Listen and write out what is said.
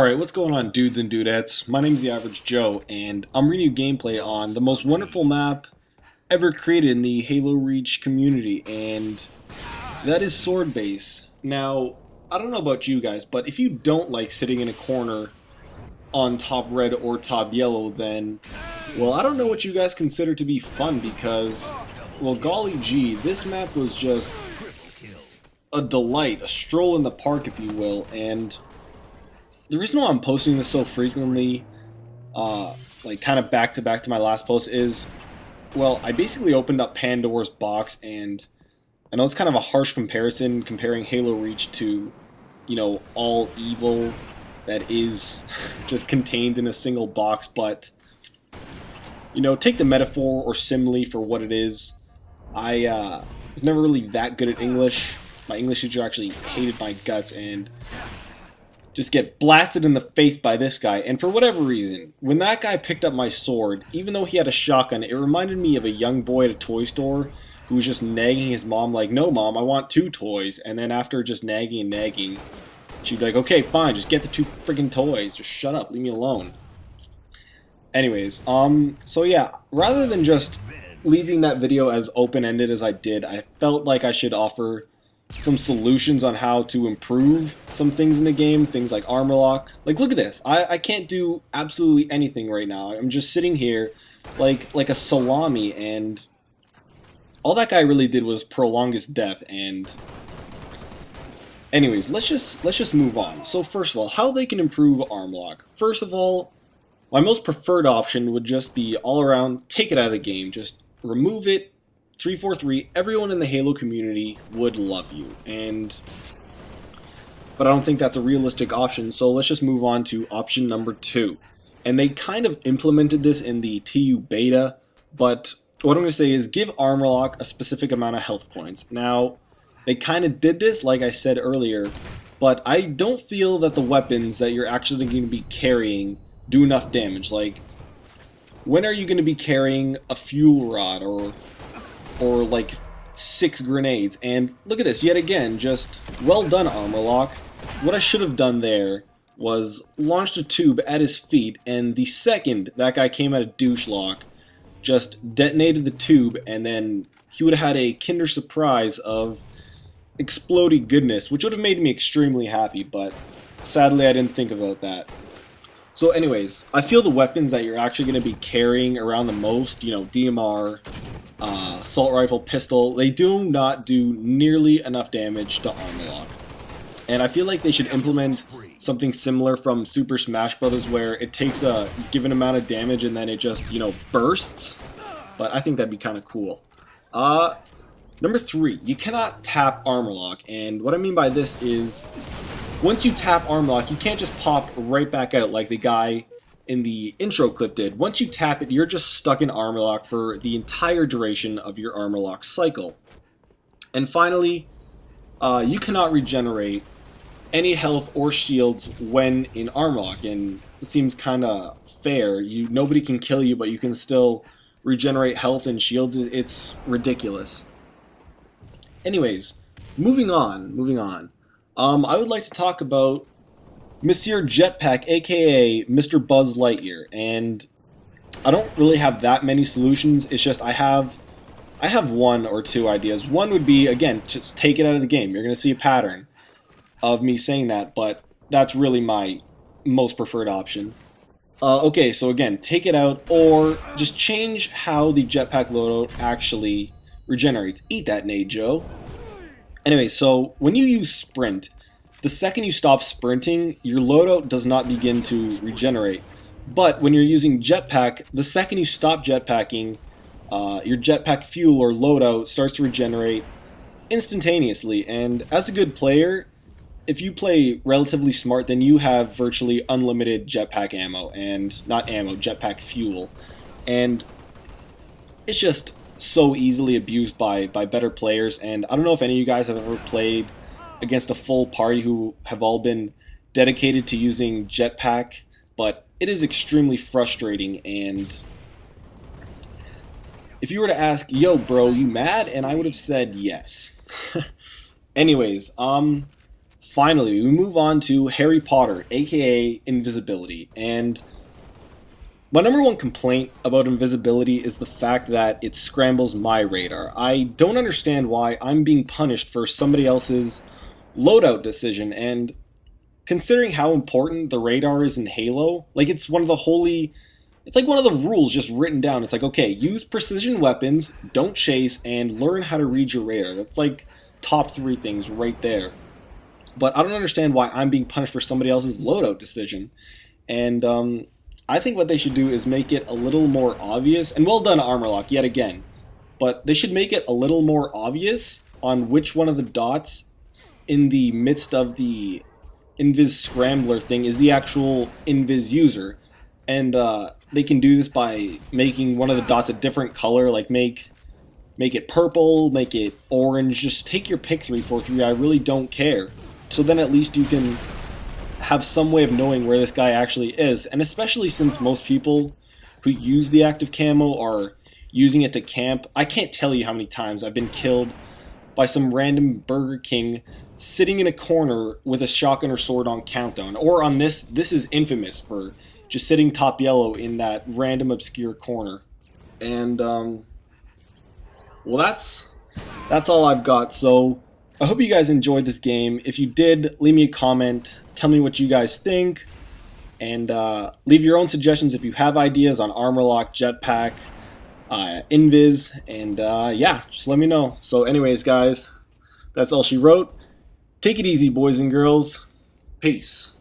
Alright, what's going on, dudes and dudettes? My name's The Average Joe, and I'm bringing you gameplay on the most wonderful map ever created in the Halo Reach community, and that is Sword Base. Now, I don't know about you guys, but if you don't like sitting in a corner on top red or top yellow, then, well, I don't know what you guys consider to be fun, because, well, golly gee, this map was just a delight, a stroll in the park, if you will, and the reason why I'm posting this so frequently, like kind of back to back to my last post is, well, I basically opened up Pandora's box, and I know it's kind of a harsh comparison comparing Halo Reach to, you know, all evil that is just contained in a single box, but, you know, take the metaphor or simile for what it is. I was never really that good at English. My English teacher actually hated my guts, and just get blasted in the face by this guy. And for whatever reason, when that guy picked up my sword, even though he had a shotgun, it reminded me of a young boy at a toy store who was just nagging his mom like, "No, Mom, I want 2 toys." And then after just nagging and nagging, she'd be like, "Okay, fine, just get the 2 freaking toys. Just shut up, leave me alone." Anyways, so yeah, rather than just leaving that video as open-ended as I did, I felt like I should offer some solutions on how to improve some things in the game, things like armor lock. Like, look at this. I can't do absolutely anything right now. I'm just sitting here like a salami, and all that guy really did was prolong his death. And anyways, let's just move on. So first of all, how they can improve armor lock. First of all, my most preferred option would just be all around take it out of the game. Just remove it. 343, everyone in the Halo community would love you, but I don't think that's a realistic option, so let's just move on to option number 2. And they kind of implemented this in the TU beta, but what I'm going to say is give armor lock a specific amount of health points. Now, they kind of did this, like I said earlier, but I don't feel that the weapons that you're actually going to be carrying do enough damage. Like, when are you going to be carrying a fuel rod or like 6 grenades? And look at this, yet again, just well done, armor lock. What I should have done there was launched a tube at his feet, and the second that guy came at a douche lock, just detonated the tube, and then he would have had a Kinder Surprise of exploding goodness, which would have made me extremely happy, but sadly I didn't think about that. So anyways, I feel the weapons that you're actually going to be carrying around the most, you know, DMR, assault rifle, pistol, they do not do nearly enough damage to armor lock. And I feel like they should implement something similar from Super Smash Bros. Where it takes a given amount of damage and then it just, you know, bursts. But I think that'd be kind of cool. Number 3, you cannot tap armor lock. And what I mean by this is, once you tap armor lock, you can't just pop right back out like the guy in the intro clip did. Once you tap it, you're just stuck in armor lock for the entire duration of your armor lock cycle. And finally, you cannot regenerate any health or shields when in armor lock, and it seems kind of fair. Nobody can kill you, but you can still regenerate health and shields. It's ridiculous. Anyways, moving on. I would like to talk about Monsieur Jetpack, aka Mr. Buzz Lightyear, and I don't really have that many solutions. It's just I have 1 or 2 ideas. One would be, again, just take it out of the game. You're going to see a pattern of me saying that, but that's really my most preferred option. Okay, so again, take it out, or just change how the jetpack loadout actually regenerates. Eat that, Nate Joe. Anyway, so when you use sprint, the second you stop sprinting, your loadout does not begin to regenerate. But when you're using jetpack, the second you stop jetpacking, your jetpack fuel or loadout starts to regenerate instantaneously. And as a good player, if you play relatively smart, then you have virtually unlimited jetpack ammo, and not ammo, jetpack fuel. And it's just so easily abused by better players, and I don't know if any of you guys have ever played against a full party who have all been dedicated to using jetpack, but it is extremely frustrating. And if you were to ask, "Yo bro, you mad?" and I would have said yes. Anyways, finally, we move on to Harry Potter, aka invisibility. And my number one complaint about invisibility is the fact that it scrambles my radar. I don't understand why I'm being punished for somebody else's loadout decision, and considering how important the radar is in Halo, like it's one of the holy, it's like one of the rules just written down. It's like, okay, use precision weapons, don't chase, and learn how to read your radar. That's like top 3 things right there. But I don't understand why I'm being punished for somebody else's loadout decision. And I think what they should do is make it a little more obvious, and well done Armorlock yet again, but they should make it a little more obvious on which one of the dots in the midst of the Invis Scrambler thing is the actual Invis user. And they can do this by making one of the dots a different color, like make it purple, make it orange, just take your pick 343, I really don't care. So then at least you can have some way of knowing where this guy actually is, and especially since most people who use the active camo are using it to camp, I can't tell you how many times I've been killed by some random Burger King sitting in a corner with a shotgun or sword on countdown, or on this is infamous for just sitting top yellow in that random obscure corner. And well, that's all I've got. So I hope you guys enjoyed this game. If you did, leave me a comment, tell me what you guys think, and leave your own suggestions if you have ideas on Armorlock, Jetpack, Invis, and yeah, just let me know. So anyways, guys, that's all she wrote. Take it easy, boys and girls. Peace.